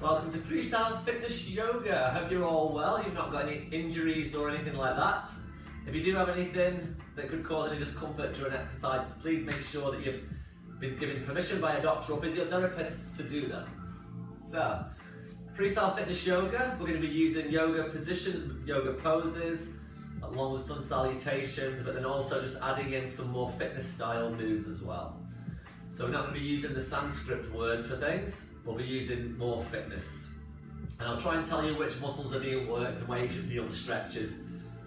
Welcome to Freestyle Fitness Yoga. I hope you're all well, you've not got any injuries or anything like that. If you do have anything that could cause any discomfort during exercises, please make sure that you've been given permission by a doctor or physiotherapists to do them. So, Freestyle Fitness Yoga, we're going to be using yoga positions, yoga poses, along with some salutations, but then also just adding in some more fitness style moves as well. So we're not going to be using the Sanskrit words for things, we'll be using more fitness. And I'll try and tell you which muscles are being worked and where you should feel the stretches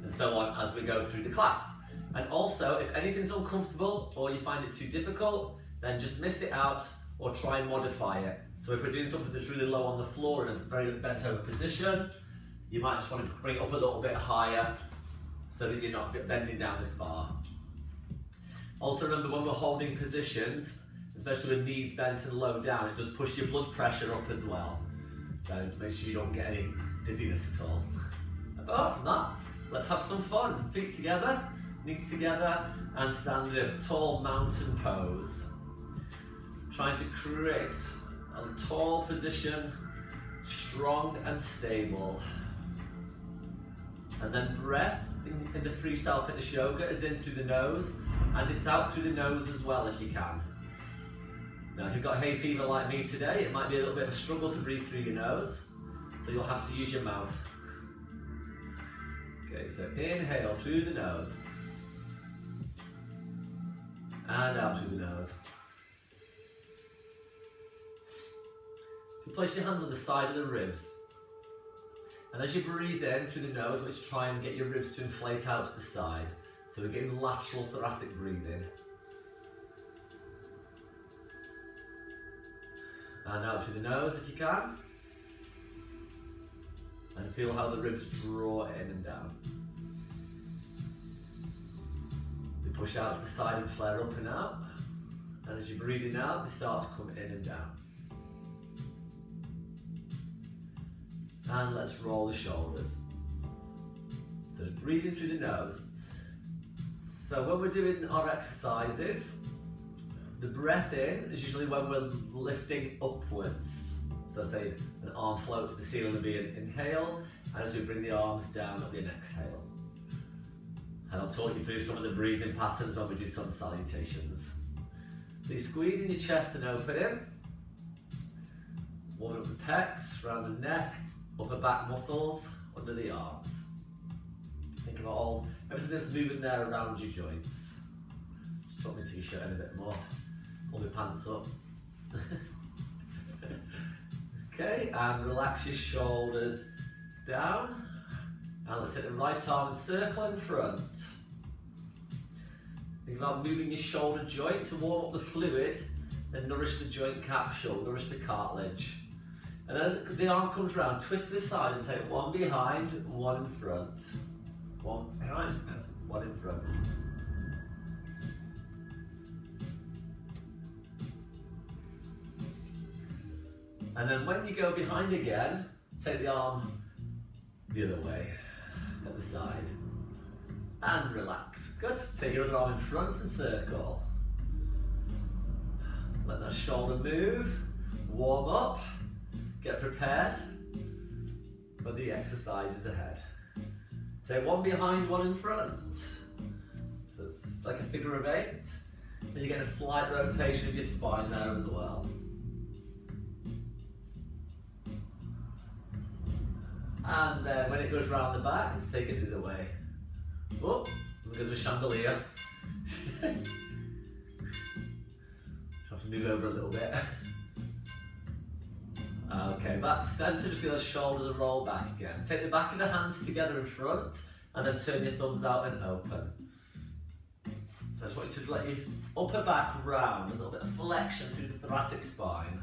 and so on as we go through the class. And also, if anything's uncomfortable or you find it too difficult, then just miss it out or try and modify it. So if we're doing something that's really low on the floor in a very bent over position, you might just want to bring it up a little bit higher so that you're not bending down as far. Also remember, when we're holding positions, especially with knees bent and low down, it does push your blood pressure up as well. So make sure you don't get any dizziness at all. Apart from that, let's have some fun. Feet together, knees together, and stand in a tall mountain pose. Trying to create a tall position, strong and stable. And then breath in the Freestyle Fitness Yoga is in through the nose, and it's out through the nose as well if you can. Now if you've got hay fever like me today, it might be a little bit of a struggle to breathe through your nose, so you'll have to use your mouth. Okay, so inhale through the nose, and out through the nose. You place your hands on the side of the ribs, and as you breathe in through the nose, let's try and get your ribs to inflate out to the side. So we're getting lateral thoracic breathing. And out through the nose if you can. And feel how the ribs draw in and down. They push out to the side and flare up and out. And as you're breathing out, they start to come in and down. And let's roll the shoulders. So just breathing through the nose. So when we're doing our exercises, the breath in is usually when we're lifting upwards. So say an arm float to the ceiling will be an inhale, and as we bring the arms down, it'll be an exhale. And I'll talk you through some of the breathing patterns when we do sun salutations. So you're squeezing your chest and opening, warming up the pecs, around the neck, upper back muscles, under the arms. Think about everything that's moving there around your joints. Just drop my t-shirt in a bit more. Pull my pants up. Okay, and relax your shoulders down. And let's hit the right arm and circle in front. Think about moving your shoulder joint to warm up the fluid and nourish the joint capsule, nourish the cartilage. And then as the arm comes round, twist to the side and take one behind, one in front. One behind, one in front. And then when you go behind again, take the arm the other way, at the side. And relax. Good. Take your other arm in front and circle. Let that shoulder move, warm up, get prepared for the exercises ahead. Take one behind, one in front. So it's like a figure of 8. And you get a slight rotation of your spine there as well. And then when it goes round the back, let's take it the other way. Oh, because of a chandelier. Have to move over a little bit. Okay, back to centre, just get those shoulders and roll back again. Take the back of the hands together in front, and then turn your thumbs out and open. So I just want you to let your upper back round, a little bit of flexion through the thoracic spine.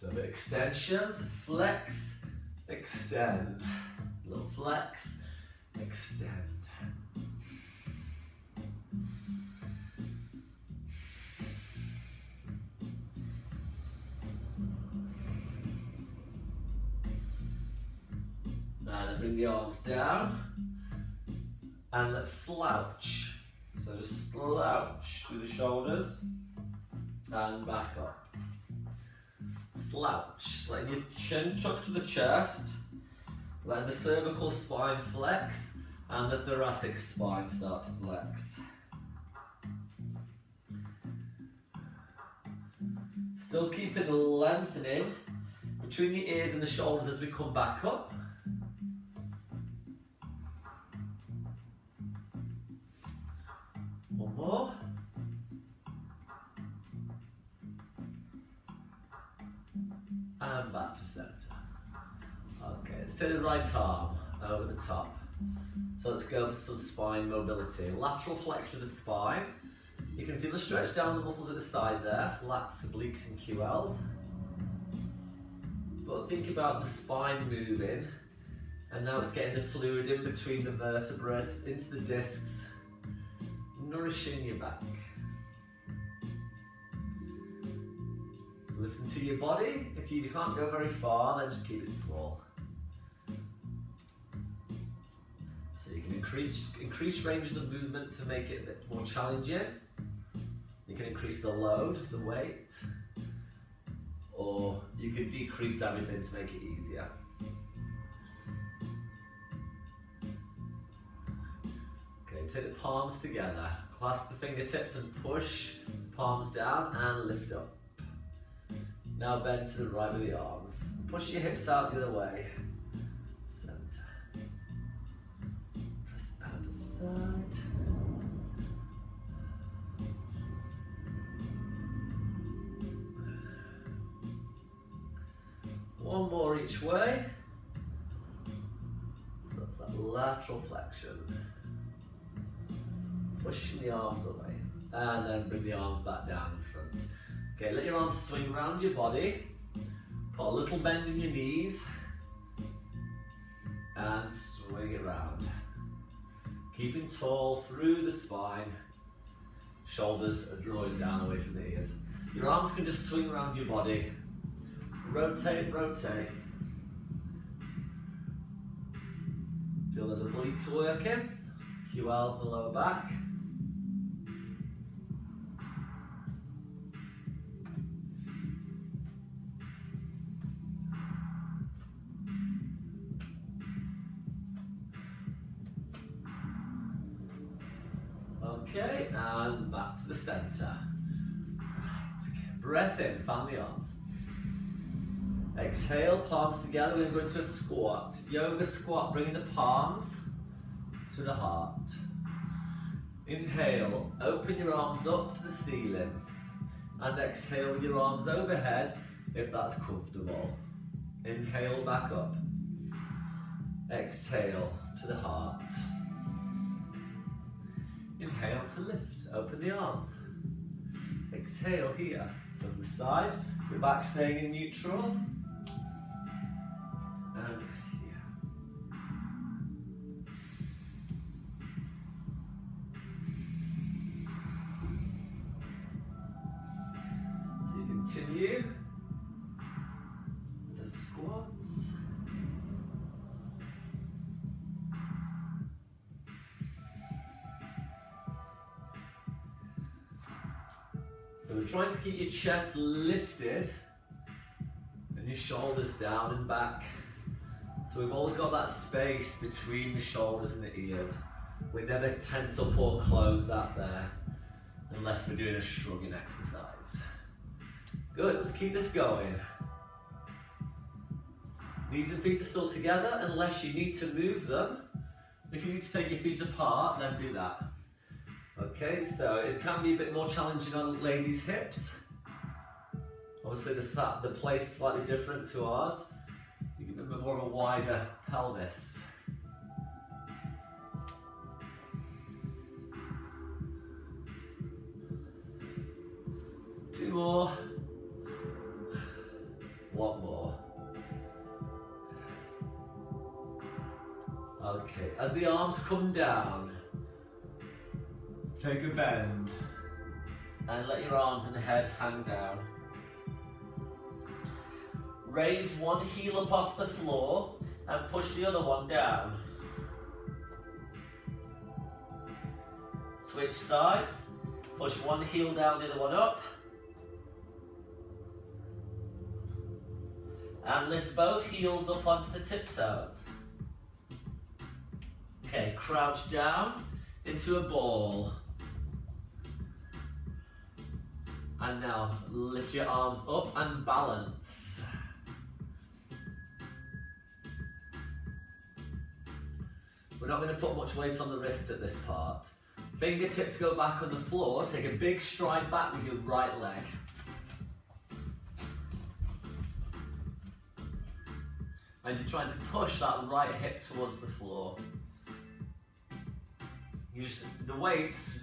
So extensions, flex, extend. A little flex, extend. And then bring the arms down. And let's slouch. So So just slouch through the shoulders and back up. Slouch, letting your chin chuck to the chest, letting the cervical spine flex and the thoracic spine start to flex. Still keeping the lengthening between the ears and the shoulders as we come back up. One more. And back to centre. Okay, let's take the right arm over the top. So let's go for some spine mobility. Lateral flexion of the spine. You can feel the stretch down the muscles at the side there, lats, obliques and QLs. But think about the spine moving, and now it's getting the fluid in between the vertebrae, into the discs, nourishing your back. Listen to your body. If you can't go very far, then just keep it small. So you can increase ranges of movement to make it a bit more challenging. You can increase the load, the weight, or you can decrease everything to make it easier. Okay, take the palms together, clasp the fingertips and push the palms down and lift up. Now bend to the right with the arms. Push your hips out the other way. Center. Press down to the side. One more each way. So that's that lateral flexion. Pushing the arms away. And then bring the arms back down in front. Okay, let your arms swing around your body. Put a little bend in your knees. And swing it round. Keeping tall through the spine. Shoulders are drawing down away from the ears. Your arms can just swing around your body. Rotate, rotate. Feel those obliques working. QLs in the lower back. Okay, and back to the center. Right. Breath in, fan the arms. Exhale, palms together, we're going to go into a squat. Yoga squat, bringing the palms to the heart. Inhale, open your arms up to the ceiling. And exhale with your arms overhead, if that's comfortable. Inhale, back up. Exhale to the heart. Inhale to lift, open the arms. Exhale here, from the side, so back staying in neutral. And here. So you continue with the squats. So we're trying to keep your chest lifted and your shoulders down and back. So we've always got that space between the shoulders and the ears. We never tense up or close that there, unless we're doing a shrugging exercise. Good, let's keep this going. Knees and feet are still together unless you need to move them. If you need to take your feet apart, then do that. Okay, so it can be a bit more challenging on ladies' hips. Obviously the place is slightly different to ours. You get a bit more of a wider pelvis. Two more. One more. Okay, as the arms come down, take a bend and let your arms and head hang down. Raise one heel up off the floor and push the other one down. Switch sides. Push one heel down, the other one up. And lift both heels up onto the tiptoes. Okay, crouch down into a ball. And now lift your arms up and balance. We're not going to put much weight on the wrists at this part. Fingertips go back on the floor. Take a big stride back with your right leg. And you're trying to push that right hip towards the floor. Use the weights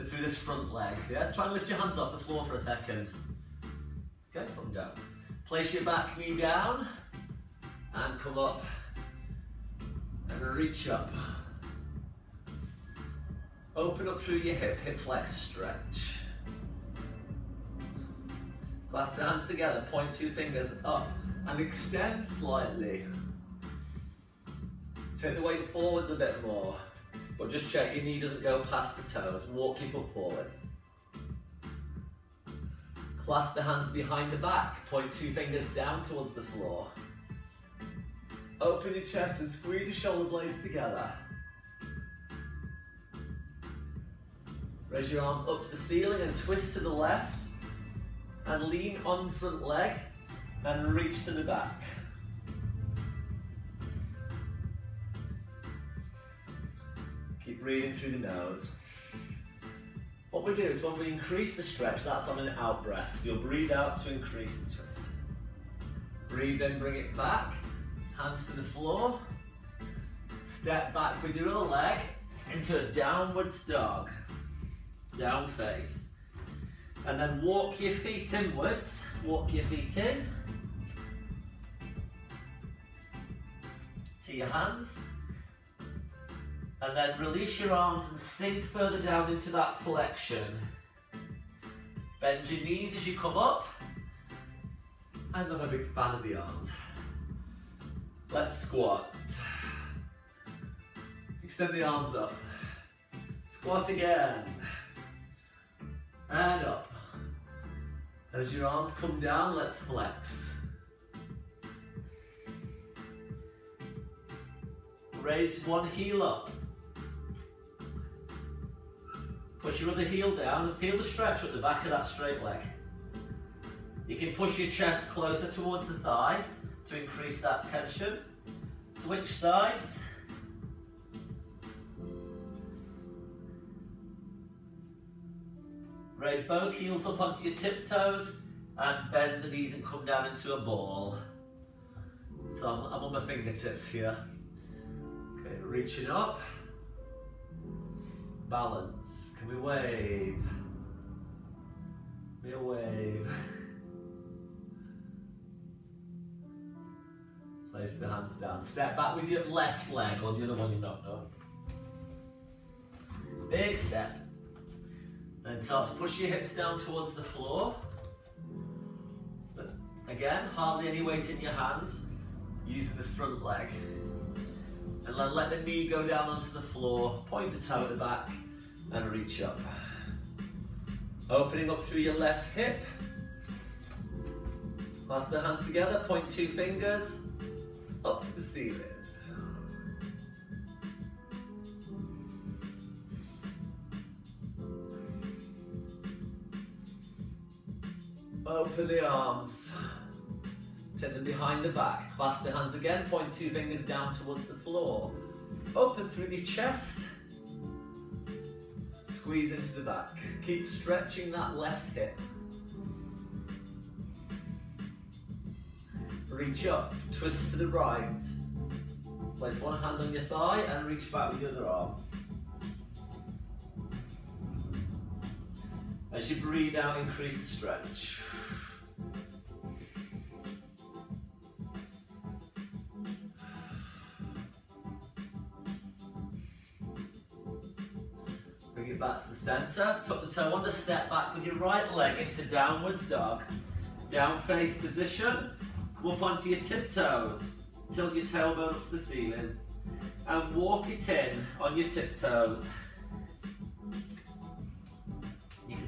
through this front leg. Yeah? Try and lift your hands off the floor for a second. Okay, put them down. Place your back knee down and come up and reach up. Open up through your hip flex stretch. Clasp the hands together, point two fingers up and extend slightly. Take the weight forwards a bit more, but just check your knee doesn't go past the toes. Walk your foot forwards. Clasp the hands behind the back, point two fingers down towards the floor. Open your chest and squeeze your shoulder blades together. Raise your arms up to the ceiling and twist to the left. And lean on the front leg and reach to the back. Keep breathing through the nose. What we do is when we increase the stretch, that's on an out breath. So you'll breathe out to increase the twist. Breathe in, bring it back. Hands to the floor. Step back with your other leg into a downwards dog. Down face. And then walk your feet inwards. Walk your feet in. To your hands. And then release your arms and sink further down into that flexion. Bend your knees as you come up. I'm not a big fan of the arms. Let's squat. Extend the arms up. Squat again. And up. As your arms come down, let's flex. Raise one heel up. Push your other heel down and feel the stretch at the back of that straight leg. You can push your chest closer towards the thigh to increase that tension. Switch sides. Raise both heels up onto your tiptoes and bend the knees and come down into a ball. So I'm on my fingertips here. Okay, reaching up. Balance. Can we wave? Be a wave. Place the hands down. Step back with your left leg or the other one you've not done. Big step. Then start to push your hips down towards the floor. But again, hardly any weight in your hands, using this front leg. And then let the knee go down onto the floor, point the toe at the back, and reach up. Opening up through your left hip. Clasp the hands together, point two fingers, up to the ceiling. Open the arms, take them behind the back, clasp the hands again, point two fingers down towards the floor. Open through the chest, squeeze into the back. Keep stretching that left hip. Reach up, twist to the right. Place one hand on your thigh and reach back with the other arm. As you breathe out, increase the stretch. Bring it back to the center. Tuck the toe under, step back with your right leg into downwards dog. Down face position. Come up onto your tiptoes. Tilt your tailbone up to the ceiling. And walk it in on your tiptoes.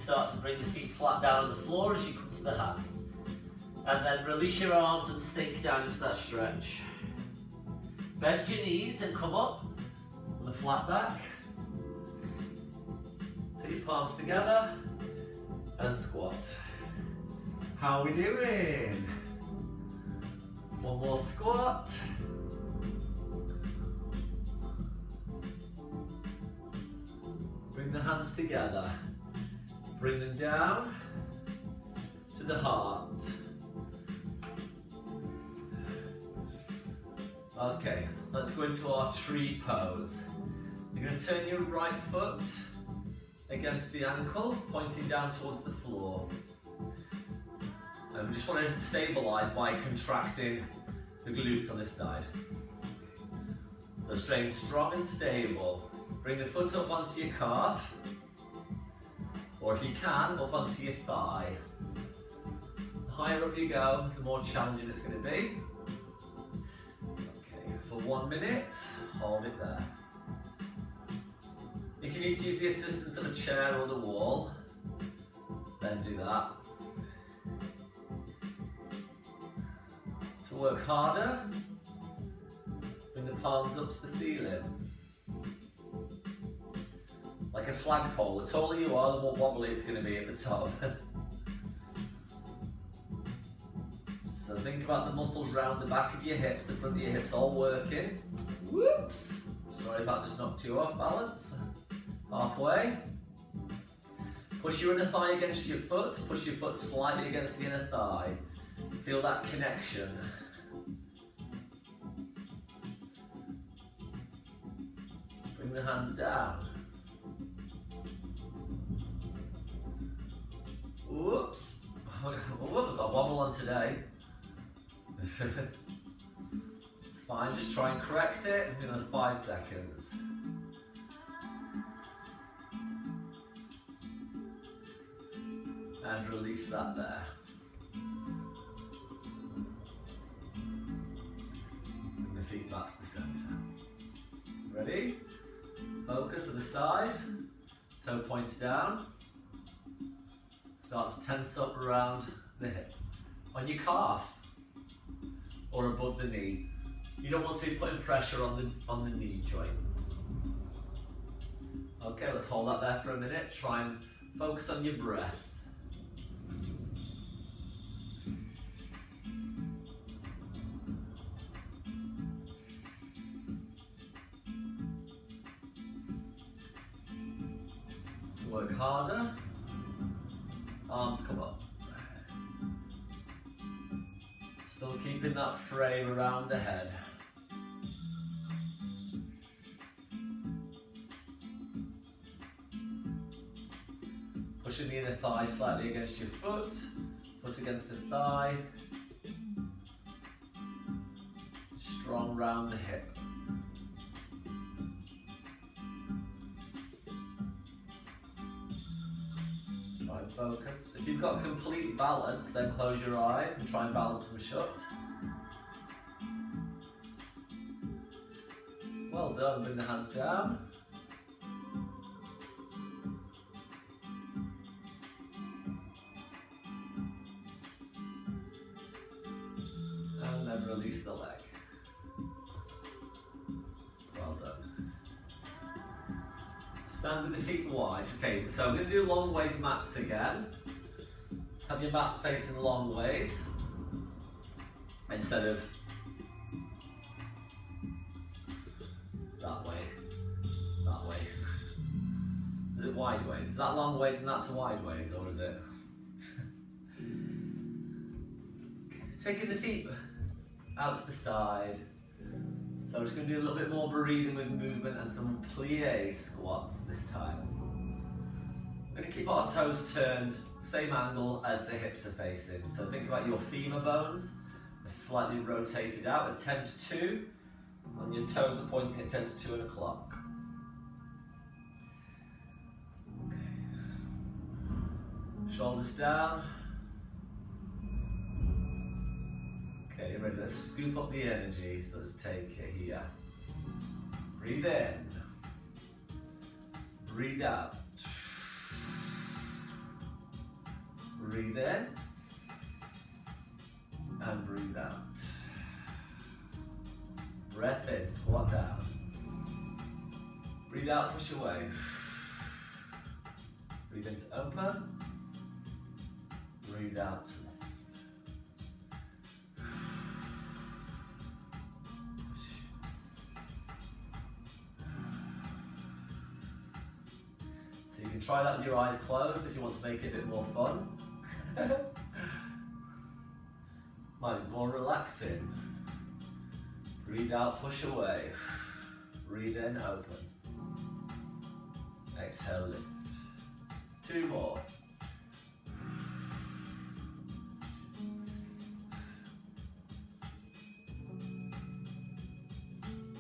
start to bring the feet flat down on the floor as you come to the hands. And then release your arms and sink down into that stretch. Bend your knees and come up with a flat back. Take your palms together and squat. How are we doing? One more squat. Bring the hands together. Bring them down to the heart. Okay, let's go into our tree pose. You're going to turn your right foot against the ankle, pointing down towards the floor. And we just want to stabilize by contracting the glutes on this side. So staying strong and stable. Bring the foot up onto your calf, or if you can, up onto your thigh. The higher up you go, the more challenging it's going to be. Okay, for 1 minute, hold it there. If you need to use the assistance of a chair or the wall, then do that. To work harder, bring the palms up to the ceiling. Like a flagpole, the taller you are, the more wobbly it's going to be at the top. So think about the muscles around the back of your hips, the front of your hips all working. Whoops! Sorry if that just knocked you off balance. Halfway. Push your inner thigh against your foot, push your foot slightly against the inner thigh. Feel that connection. Bring the hands down. Whoops! I've got wobble on today. It's fine, just try and correct it in another 5 seconds. And release that there. Bring the feet back to the center. Ready? Focus to the side, toe points down. Start to tense up around the hip. On your calf or above the knee. You don't want to be putting pressure on the knee joint. Okay, let's hold that there for a minute. Try and focus on your breath. Work harder. Arms come up. Still keeping that frame around the head. Pushing the inner thigh slightly against your foot, foot against the thigh. Strong round the hip. Focus. If you've got complete balance, then close your eyes and try and balance from shut. Well done, bring the hands down. And then release the leg. Well done. Stand with the feet wide. Okay, so I'm going to do long ways mats again. Have your mat facing long ways instead of that way. That way. Is it wide ways? Is that long ways and that's wide ways, or is it? Taking the feet out to the side. So we're just going to do a little bit more breathing with movement and some plie squats this time. We're going to keep our toes turned, same angle as the hips are facing. So think about your femur bones are slightly rotated out at 10 to 2, and your toes are pointing at 10 to 2 o'clock. Okay. Shoulders down. Okay, ready? Let's scoop up the energy. So let's take it here. Breathe in. Breathe out. Breathe in and breathe out. Breath in, squat down. Breathe out, push away. Breathe in to open. Breathe out to lift. So you can try that with your eyes closed if you want to make it a bit more fun. Might be more relaxing. Breathe out, push away. Breathe in, open. Exhale, lift. 2 more.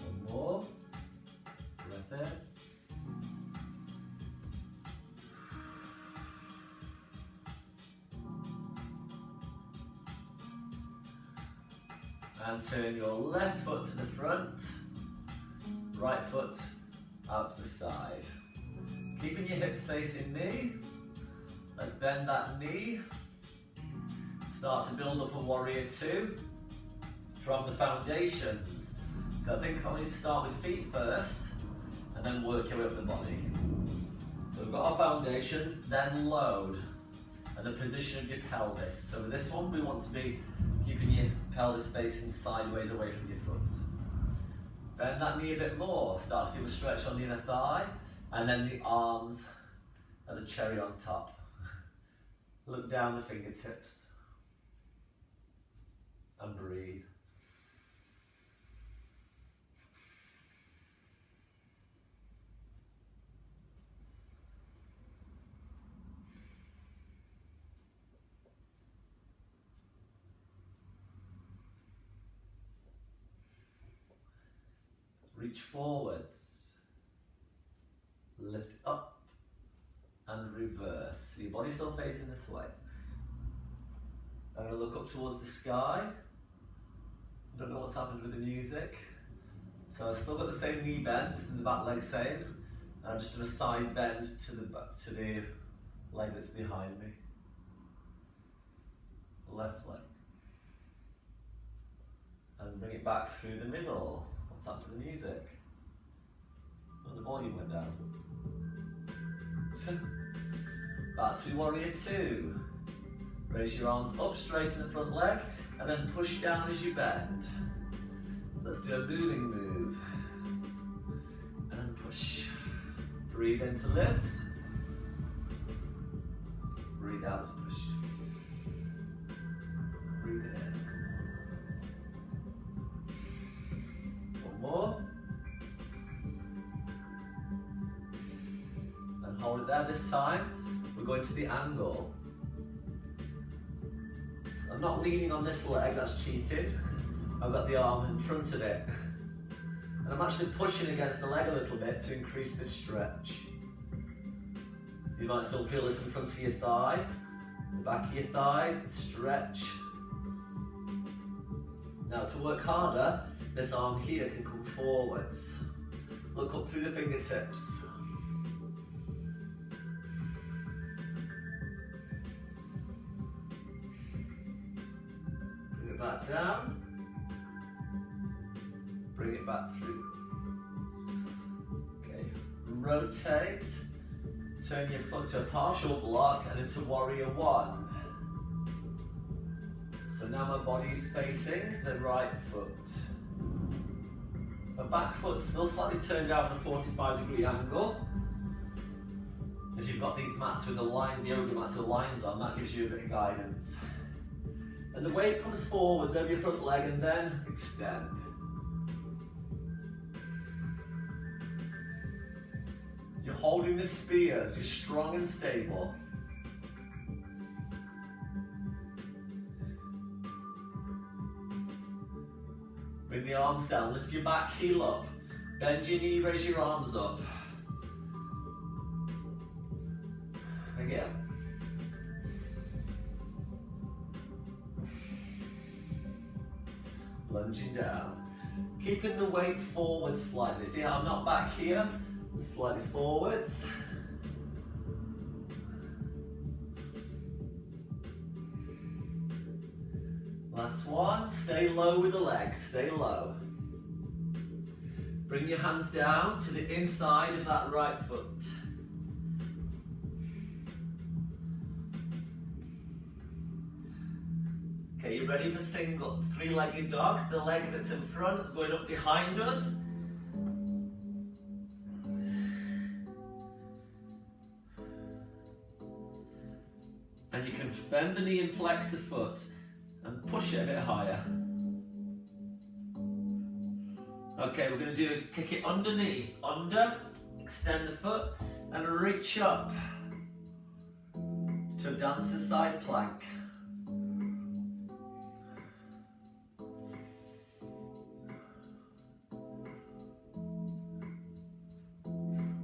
One more. Breath in. And turn your left foot to the front, right foot out to the side. Keeping your hips facing knee. Let's bend that knee. Start to build up a warrior 2 from the foundations. So I think I want you to start with feet first and then work your way up the body. So we've got our foundations, then load and the position of your pelvis. So with this one we want to be keeping your pelvis facing sideways away from your foot. Bend that knee a bit more. Start to feel a stretch on the inner thigh. And then the arms are the cherry on top. Look down the fingertips. And breathe. Reach forwards, lift up and reverse. So your body's still facing this way. I'm going to look up towards the sky. I don't know what's happened with the music. So I've still got the same knee bend and the back leg same. I'm just doing a side bend to the leg that's behind me. Left leg. And bring it back through the middle. What's up to the music? Oh, the volume went down. Back through warrior 2. Raise your arms up straight in the front leg and then push down as you bend. Let's do a moving move. And push. Breathe in to lift. Breathe out to push. Breathe in. More. And hold it there. This time we're going to the angle. So I'm not leaning on this leg, that's cheating. I've got the arm in front of it. And I'm actually pushing against the leg a little bit to increase the stretch. You might still feel this in front of your thigh, the back of your thigh, stretch. Now to work harder, this arm here can come forwards. Look up through the fingertips. Bring it back down. Bring it back through. Okay, rotate. Turn your foot to a partial block and into warrior 1. So now my body's facing the right foot. My back foot's still slightly turned out on a 45-degree angle. If you've got these mats with the yoga mats with lines on, that gives you a bit of guidance. And the weight comes forwards over your front leg and then extend. You're holding the spears, you're strong and stable. Bring the arms down, lift your back heel up. Bend your knee, raise your arms up. Again. Lunging down. Keeping the weight forward slightly. See how I'm not back here? Slightly forwards. Last one, stay low with the legs, stay low. Bring your hands down to the inside of that right foot. Okay, you ready for single, three-legged dog? The leg that's in front is going up behind us. And you can bend the knee and flex the foot and push it a bit higher. Okay, we're going to do kick it underneath, under, extend the foot and reach up to a dancer's side plank.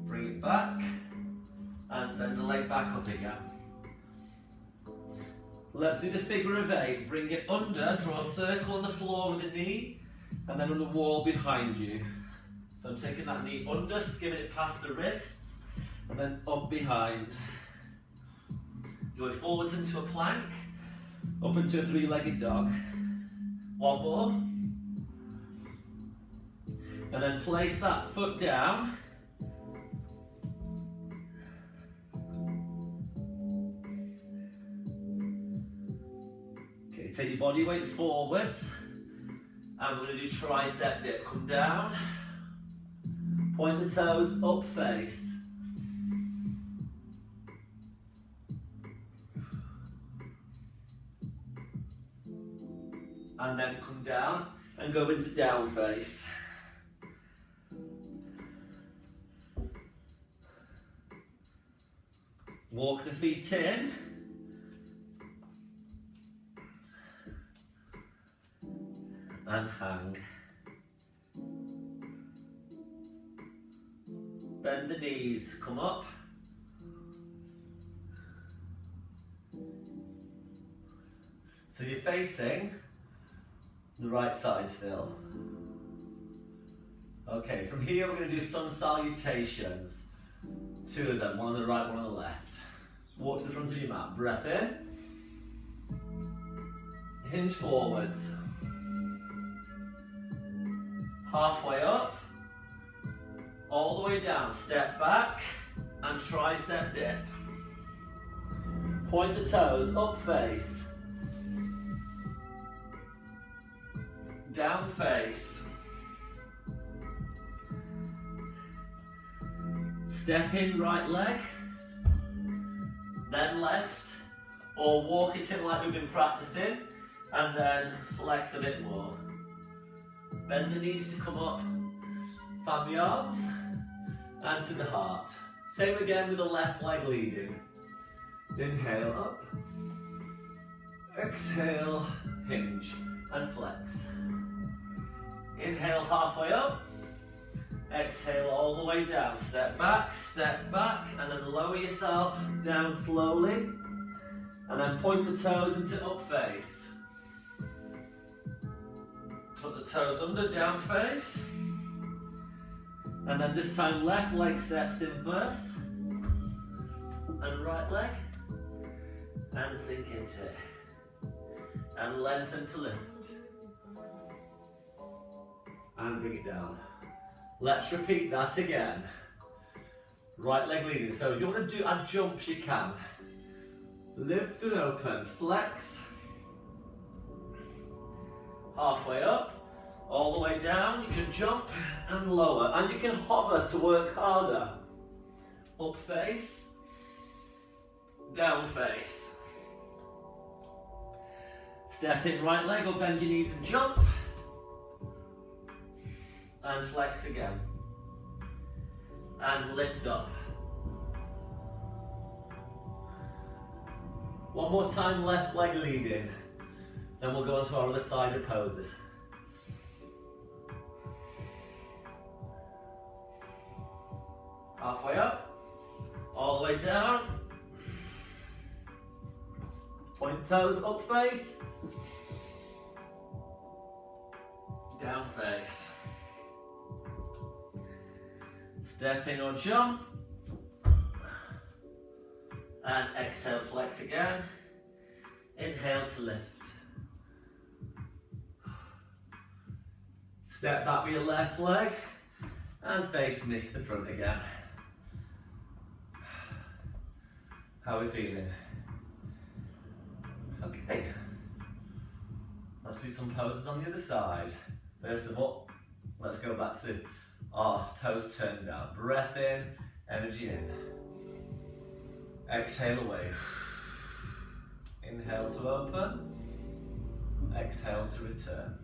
Bring it back and send the leg back up again. Let's do the figure of 8. Bring it under, draw a circle on the floor with the knee, and then on the wall behind you. So I'm taking that knee under, skimming it past the wrists, and then up behind. Going forwards into a plank, up into a three-legged dog. One more. And then place that foot down. Okay, take your body weight forwards. And we're going to do tricep dip. Come down. Point the toes, up face. And then come down and go into down face. Walk the feet in. And hang. Bend the knees, come up. So you're facing the right side still. Okay, from here we're going to do sun salutations. 2 of them, one on the right, one on the left. Walk to the front of your mat, breath in. Hinge forwards. Halfway up, all the way down, step back and tricep dip. Point the toes, up face. Down face. Step in right leg, then left, or walk it in like we've been practicing, and then flex a bit more. Bend the knees to come up, fan the arms, and to the heart. Same again with the left leg leading. Inhale up, exhale, hinge, and flex. Inhale halfway up, exhale all the way down. Step back, and then lower yourself down slowly, and then point the toes into up face. Tuck the toes under, down face. And then this time left leg steps in first. And right leg. And sink into it. And lengthen to lift. And bring it down. Let's repeat that again. Right leg leading. So if you want to do a jump, you can. Lift and open, flex. Halfway up, all the way down, you can jump and lower, and you can hover to work harder. Up face, down face. Step in right leg or bend your knees and jump. And flex again. And lift up. One more time, left leg leading. Then we'll go on to our other side of poses. Halfway up, all the way down. Point toes, up face. Down face. Step in or jump. And exhale, flex again. Inhale to lift. Step back with your left leg and face me the front again. How are we feeling? Okay. Let's do some poses on the other side. First of all, let's go back to our toes turned down. Breath in, energy in. Exhale away. Inhale to open. Exhale to return.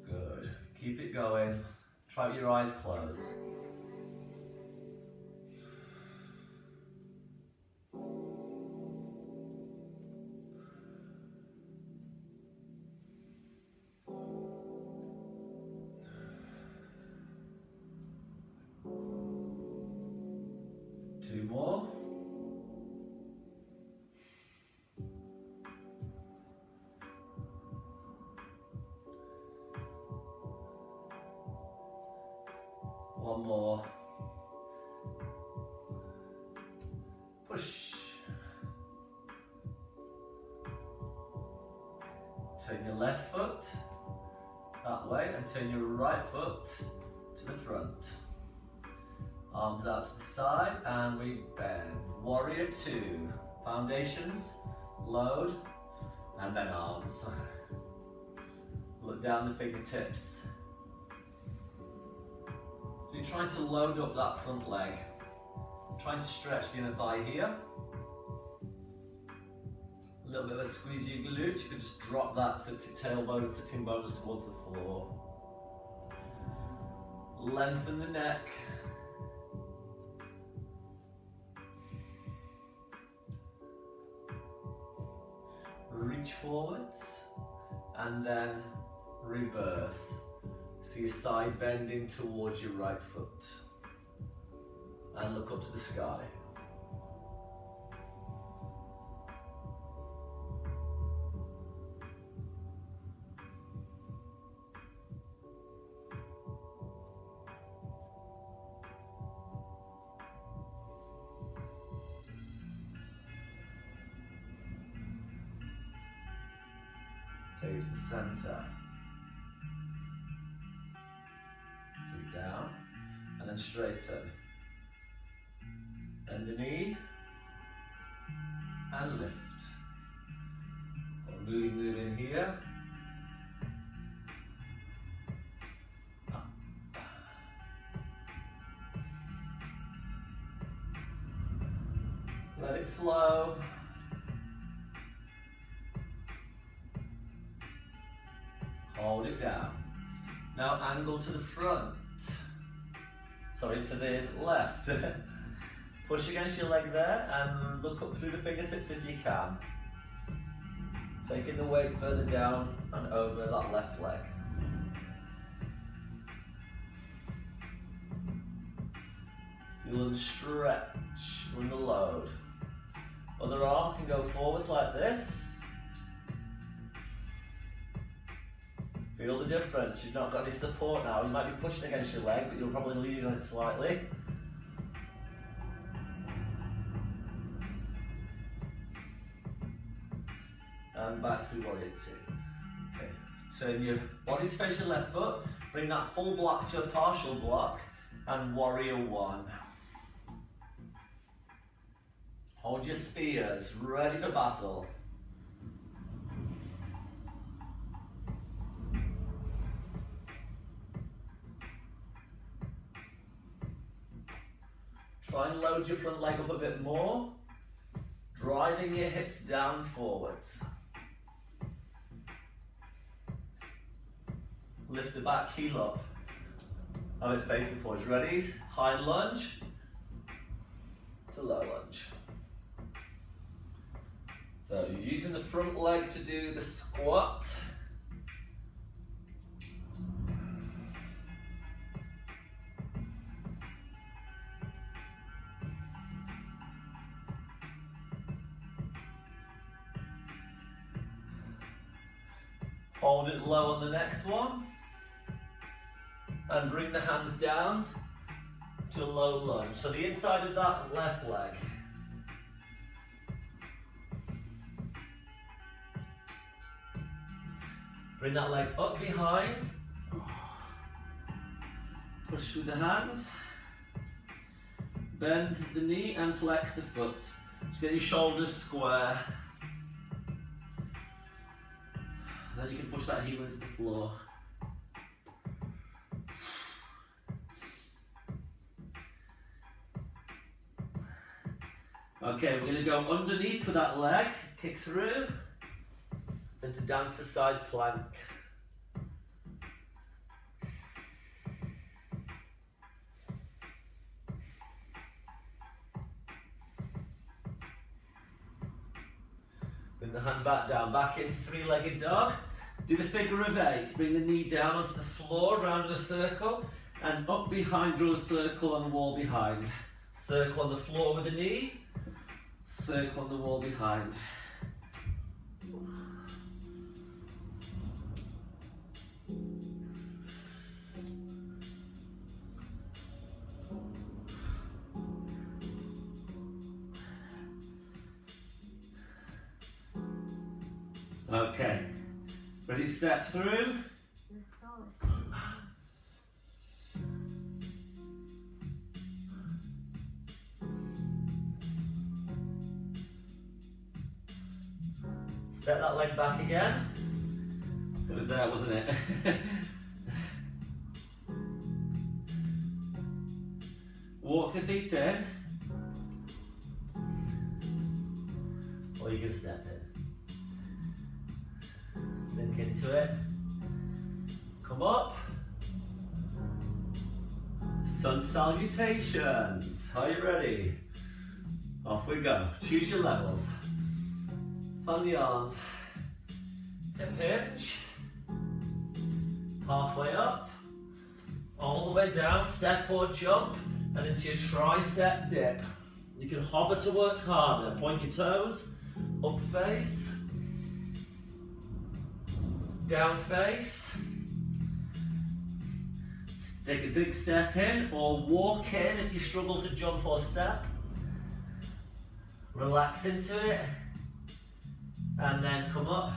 Good. Keep it going. Try with your eyes closed. Two more. One more. Push. Turn your left foot that way and turn your right foot to the front. Arms out to the side and we bend. Warrior two. Foundations, load, and then arms. Look down the fingertips. So you're trying to load up that front leg. Trying to stretch the inner thigh here. A little bit of a squeeze your glutes. You can just drop that tailbone, sitting bones towards the floor. Lengthen the neck. Reach forwards and then reverse. So you're side bending towards your right foot and look up to the sky. Take it to the center. Take it down and then straighten. Bend the knee and lift. Move in here. Up. Let it flow. Hold it down. Now angle to the front. Sorry, to the left. Push against your leg there and look up through the fingertips if you can. Taking the weight further down and over that left leg. Feel the stretch from the load. Other arm can go forwards like this. Feel the difference. You've not got any support now. You might be pushing against your leg, but you're probably leaning on it slightly. And back to warrior two. Okay. Turn your body to face your left foot. Bring that full block to a partial block. And warrior one. Hold your spears, ready for battle. Try and load your front leg up a bit more, driving your hips down forwards. Lift the back heel up, have it facing forwards. Ready? High lunge to low lunge. So you're using the front leg to do the squat. Hold it low on the next one and bring the hands down to a low lunge. So the inside of that left leg. Bring that leg up behind. Push through the hands. Bend the knee and flex the foot. Just get your shoulders square. Then you can push that heel into the floor. Okay, we're going to go underneath with that leg, kick through, and to dancer side plank. Bring the hand back down, back into three-legged dog. Do the figure of eight, bring the knee down onto the floor, round in a circle, and up behind, draw a circle on the wall behind. Circle on the floor with the knee, circle on the wall behind. Okay, ready to step through? Step that leg back again. It was there, wasn't it? Walk the feet in. Or you can step in. Sink into it. Come up. Sun salutations. Are you ready? Off we go. Choose your levels. Fan the arms. Hip hinge. Halfway up. All the way down. Step or jump. And into your tricep dip. You can hover to work harder. Point your toes. Up face. Down face. Take a big step in or walk in if you struggle to jump or step. Relax into it. And then come up.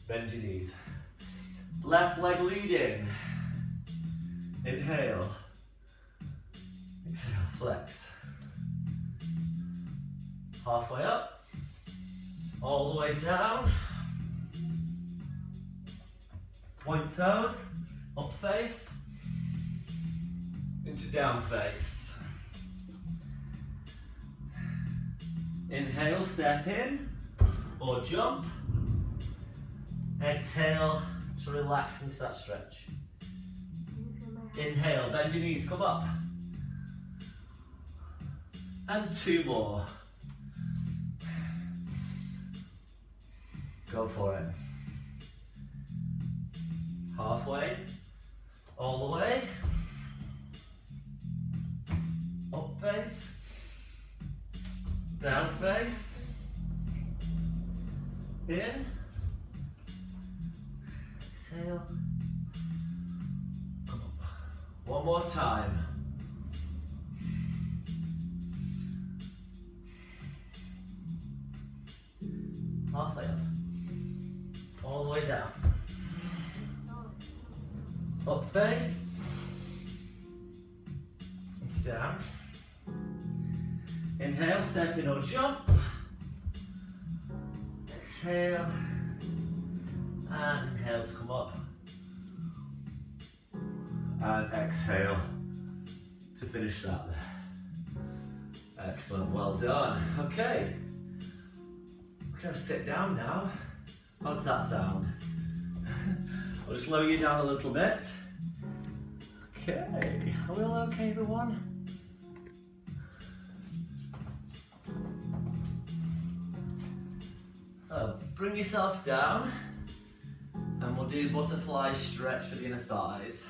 Bend your knees. Left leg lead in. Inhale. Exhale, flex. Halfway up. All the way down. Point toes, up face, into down face. Inhale, step in, or jump. Exhale to relax into that stretch. Inhale, bend your knees, come up. And two more. Go for it. Halfway, all the way, up face, down face, in, exhale, come up. One more time. Halfway up, all the way down. Up face, into down. Inhale, step in or jump. Exhale, and inhale to come up. And exhale to finish that there. Excellent, well done. Okay, we're going to sit down now. How does that sound? I'll just lower you down a little bit. Okay, are we all okay, everyone? Bring yourself down, and we'll do butterfly stretch for the inner thighs.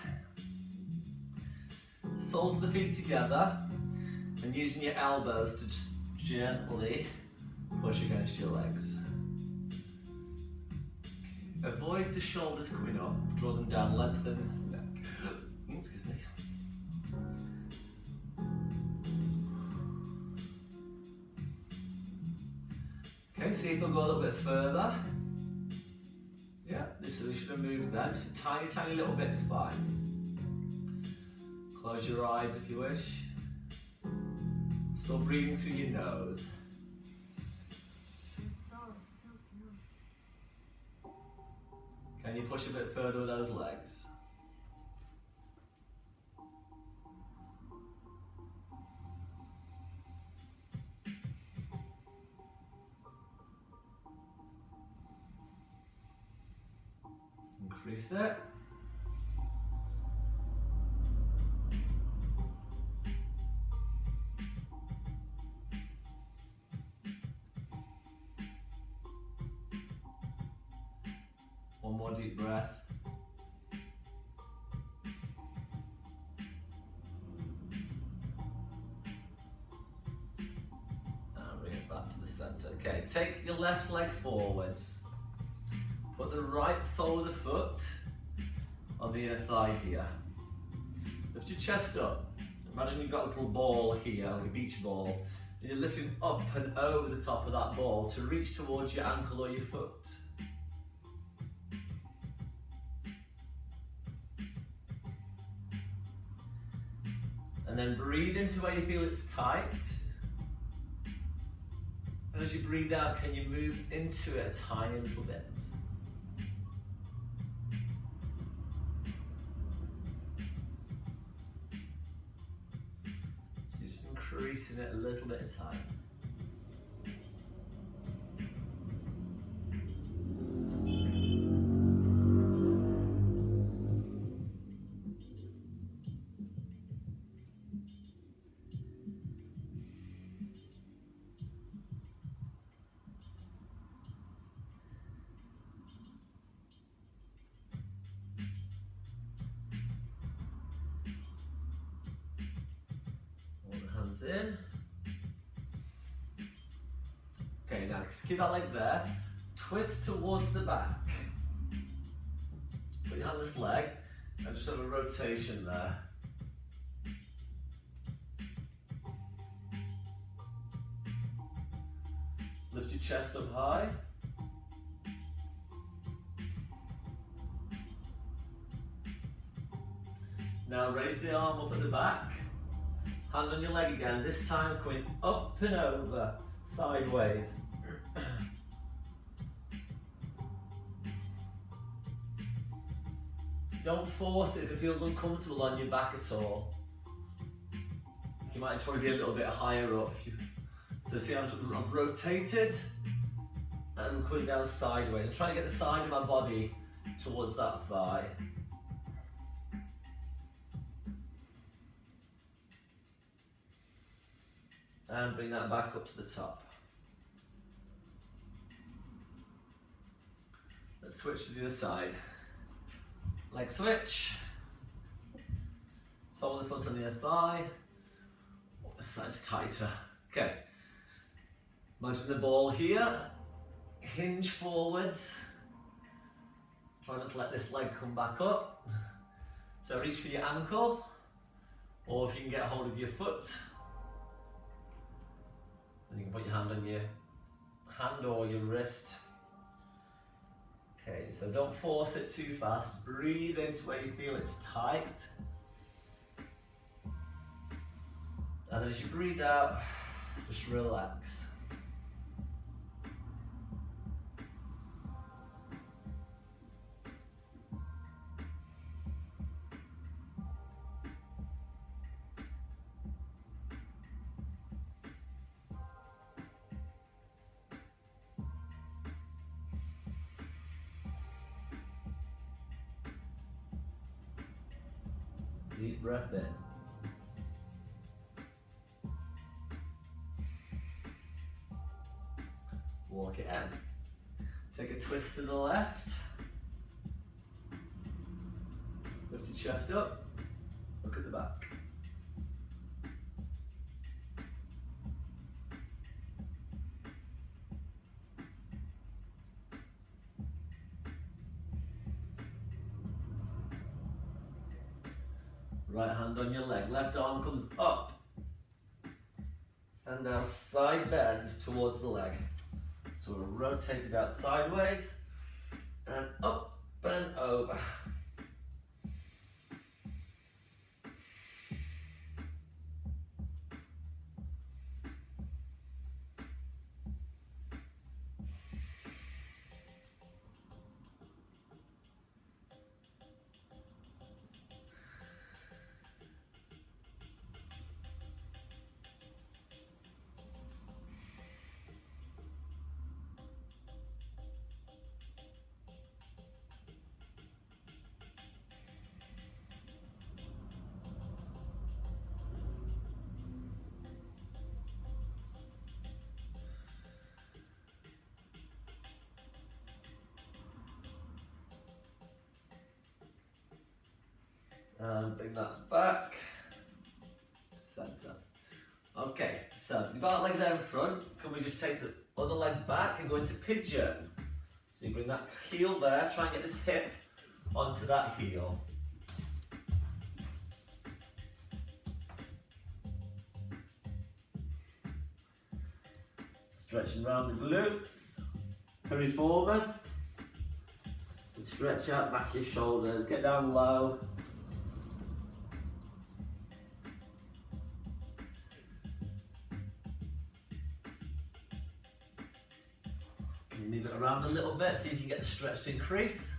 Soles of the feet together, and using your elbows to just gently push against your legs. Avoid the shoulders coming up, draw them down, lengthen the neck. Excuse me. see if they'll go a little bit further. Yeah, this should have moved them, just a tiny, tiny little bit's fine. Close your eyes if you wish. Still breathing through your nose. Can you push a bit further with those legs? Increase it. One more deep breath. And bring it back to the center. Okay, take your left leg forwards. Put the right sole of the foot on the inner thigh here. Lift your chest up. Imagine you've got a little ball here, like a beach ball, and you're lifting up and over the top of that ball to reach towards your ankle or your foot. And then breathe into where you feel it's tight. And as you breathe out, can you move into it a tiny little bit? So you're just increasing it a little bit at a time. In. Okay, now keep that leg there. Twist towards the back. Put your hand on this leg and just have a rotation there. Lift your chest up high. Now raise the arm up at the back. Hand on your leg again, this time going up and over, sideways. Don't force it if it feels uncomfortable on your back at all. You might just want to be a little bit higher up. So see, I've rotated and I'm coming down sideways. I'm trying to get the side of my body towards that thigh. And bring that back up to the top. Let's switch to the other side. Leg switch. Sole of the foot on the other thigh. This side's tighter. Okay. Imagine the ball here. Hinge forwards. Try not to let this leg come back up. So reach for your ankle, or if you can get a hold of your foot, then you can put your hand on your hand or your wrist. Okay, so don't force it too fast. Breathe into where you feel it's tight. And then as you breathe out, just relax. Deep breath in. Walk it in. Take a twist to the left. Lift your chest up. Look at the back. Right hand on your leg, left arm comes up. And now side bend towards the leg. So we'll rotate it out sideways and up and over. And bring that back, centre. Okay, so you've got that leg there in front. Can we just take the other leg back and go into pigeon? So you bring that heel there, try and get this hip onto that heel. Stretching around the glutes, piriformis. Stretch out back your shoulders, get down low. Move it around a little bit, see if you can get the stretch to increase.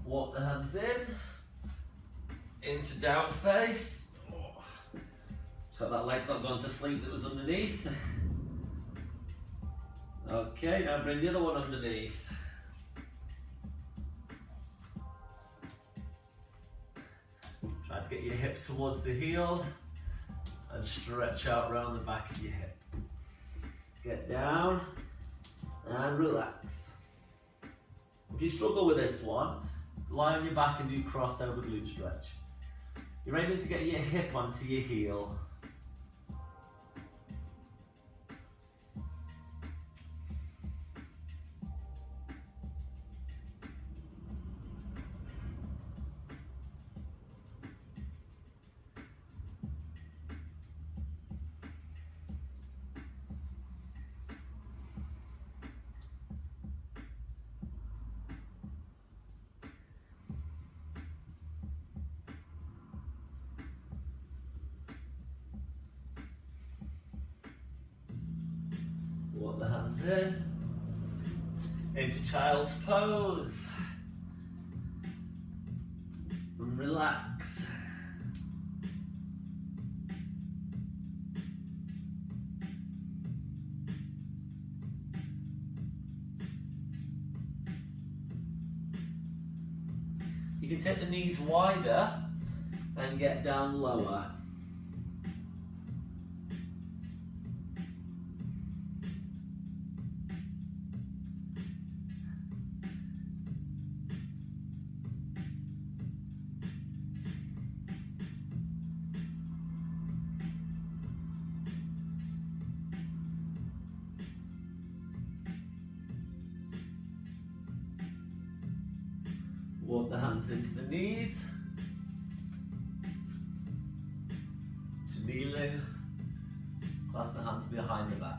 Walk the hands in. Into down face. So that leg's not gone to sleep that was underneath. Okay, now bring the other one underneath. Try to get your hip towards the heel and stretch out around the back of your hip. Let's get down and relax. If you struggle with this one, lie on your back and do crossover glute stretch. You're aiming to get your hip onto your heel. Walk the hands in, into child's pose, and relax. You can take the knees wider and get down lower. Walk the hands into the knees, to kneeling, clasp the hands behind the back.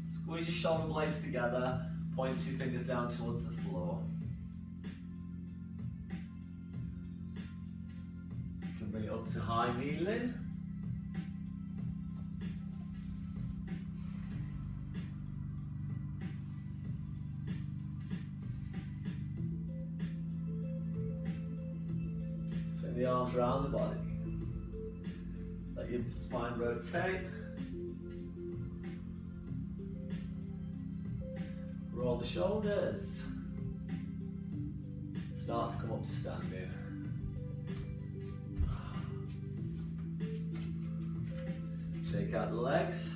Squeeze your shoulder blades together, point two fingers down towards the floor. You can bring it up to high kneeling. The arms around the body. Let your spine rotate. Roll the shoulders. Start to come up to standing. Shake out the legs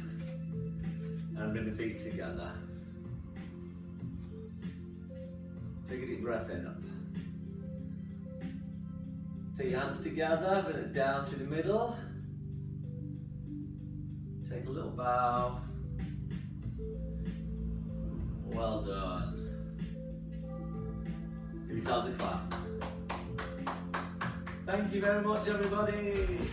and bring the feet together. Take a deep breath in up. Take your hands together, bring it down through the middle. Take a little bow. Well done. Give yourselves a clap. Thank you very much, everybody.